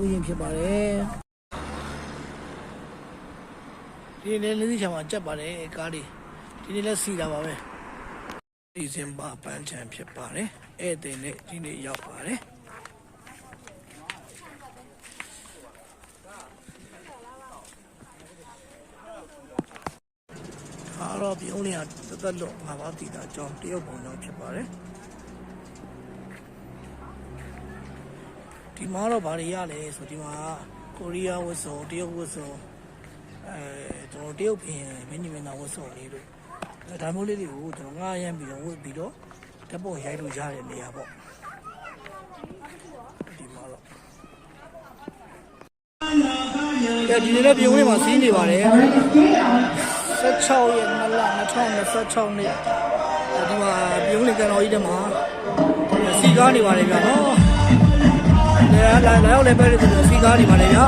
လူရင်ဖြစ်ပါတယ်ဒီနေ့လေးချာမှာကြက်ပါတယ်ကားလေးဒီနေ့လည်းစီတာပါပဲဒီစင်ပါပန်းချံဖြစ်ပါတယ်ဧည့်သည်နဲ့ဒီနေ့ရောက်ပါတယ်အားတော့ပြုံးလေးကသက်လွတ်ငါးပါးတည်တာအကြောင်းတရုတ်ပုံကြောင့်ဖြစ်ပါတယ်ဒီမှာတော့ဗာတွေရလဲဆိုဒီမှာကိုရီးယားဝတ်စုံတရုတ်ဝတ်စုံကျွန်တော်တရုတ်ပြင်မင်းကြီးမင်းသားဝတ်စုံလေးတို့ဒါမျိုးလေးတွေကိုကျွန်တော်ငှားရမ်းပြီးတော့ဝတ်ပြီးတော့ဓာတ်ပုံရိုက်လို့ရတဲ့နေရာပေါ့ဒီမှာတော့ဒီနေ့လည်းပြုံးလေးမှာစီးနေပါတယ်16ရက်2လ2026နှစ်ဒီမှာပြုံးလေးကန်တော်ကြီးတမှာစီကားနေပါတယ်ဗျာနော်လာရောက်လည်းပဲလို့စီကားနေပါလေဗျာ